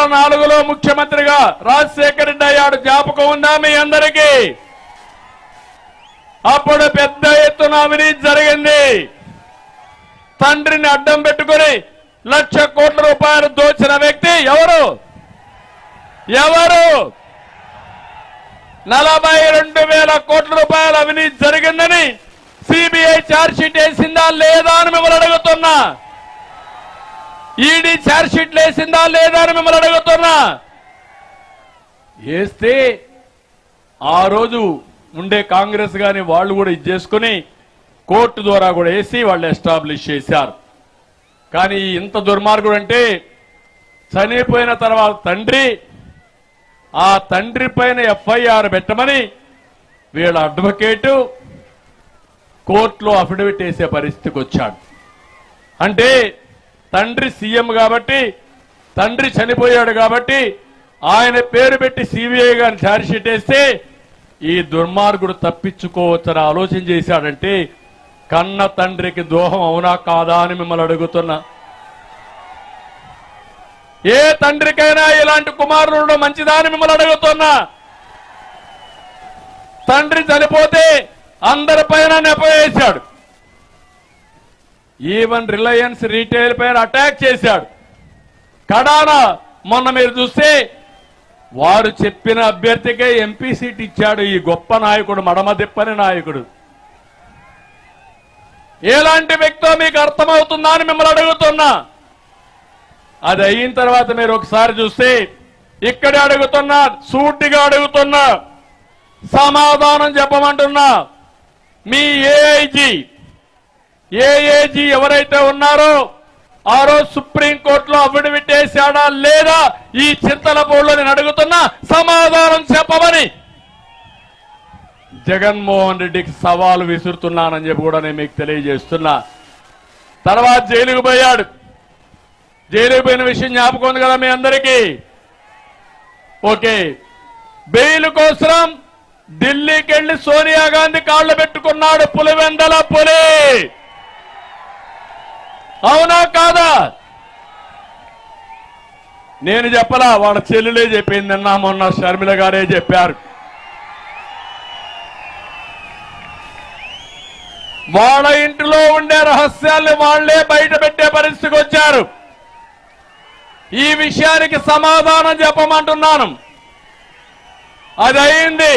2004లో ముఖ్యమంత్రిగా రాజశేఖర రెడ్డి అయ్యాడు. జ్ఞాపకం ఉందా మీ అందరికీ? అప్పుడు పెద్ద ఎత్తున అవినీతి జరిగింది. తండ్రిని అడ్డం పెట్టుకుని 1,00,000 కోట్ల రూపాయలు దోచిన వ్యక్తి ఎవరు? 42,000 కోట్ల రూపాయల అవినీతి జరిగిందని సిబిఐ ఛార్జ్ షీట్ వేసిందా లేదా అని మిమ్మల్ని అడుగుతున్నా. ఈడీ ఛార్జ్ షీట్ వేసిందా లేదా అని మిమ్మల్ని అడుగుతున్నా. వేస్తే ఆ రోజు ఉండే కాంగ్రెస్ గాని వాళ్ళు కూడా ఇది చేసుకుని కోర్టు ద్వారా కూడా వేసి వాళ్ళు ఎస్టాబ్లిష్ చేశారు. కానీ ఇంత దుర్మార్గుడు అంటే చనిపోయిన తర్వాత ఆ తండ్రి పైన ఎఫ్ఐఆర్ పెట్టమని వీళ్ళ అడ్వకేటు కోర్టులో అఫిడవిట్ వేసే పరిస్థితికి వచ్చాడు. అంటే తండ్రి సీఎం కాబట్టి, తండ్రి చనిపోయాడు కాబట్టి ఆయన పేరు పెట్టి సిబిఐ గారిని ఛార్జ్ షీట్ వేస్తే ఈ దుర్మార్గుడు తప్పించుకోవచ్చని ఆలోచన చేశాడంటే కన్న తండ్రికి ద్రోహం అవునా కాదా అని మిమ్మల్ని అడుగుతున్నా. ఏ తండ్రికైనా ఇలాంటి కుమారుడు మంచిదా అని మిమ్మల్ని అడుగుతున్నా. తండ్రి చనిపోతే అందరిపైన నెప వేశాడు. ఈవెన్ రిలయన్స్ రీటైల్ పైన అటాక్ చేశాడు. కడాన మొన్న మీరు చూస్తే వారు చెప్పిన అభ్యర్థికే ఎంపీ సీట్ ఇచ్చాడు ఈ గొప్ప నాయకుడు, మడమ తిప్పని నాయకుడు. ఎలాంటి వ్యక్తో మీకు అర్థమవుతుందా అని మిమ్మల్ని అడుగుతున్నా. అది అయిన తర్వాత మీరు ఒకసారి చూస్తే ఇక్కడే అడుగుతున్నా, సూటిగా అడుగుతున్నా, సమాధానం చెప్పమంటున్నా. మీ ఏఐజీ ఎవరైతే ఉన్నారో ఆ రోజు సుప్రీంకోర్టులో అఫిడవిట్ వేశాడా లేదా ఈ చింతలపూడిలో నేను అడుగుతున్నా, సమాధానం చెప్పమని జగన్మోహన్ రెడ్డికి సవాలు విసురుతున్నానని చెప్పి కూడా నేను మీకు తెలియజేస్తున్నా. తర్వాత జైలుకు పోయాడు. జైలుకు పోయిన విషయం జ్ఞాపకం ఉంది కదా మీ అందరికీ. ఓకే, బెయిల్ కోసం ఢిల్లీకి వెళ్లి సోనియా గాంధీ కాళ్లు పెట్టుకున్నాడు. పులివెందల పులి, అవునా కాదా? నేను చెప్పలా, వాళ్ళ చెల్లెలే చెప్పింది. నిన్న మొన్న షర్మిల గారే చెప్పారు. వాళ్ళ ఇంటిలో ఉండే రహస్యాల్ని వాళ్లే బయట పెట్టే పరిస్థితికి వచ్చారు. ఈ విషయానికి సమాధానం చెప్పమంటున్నాను. అది అయింది.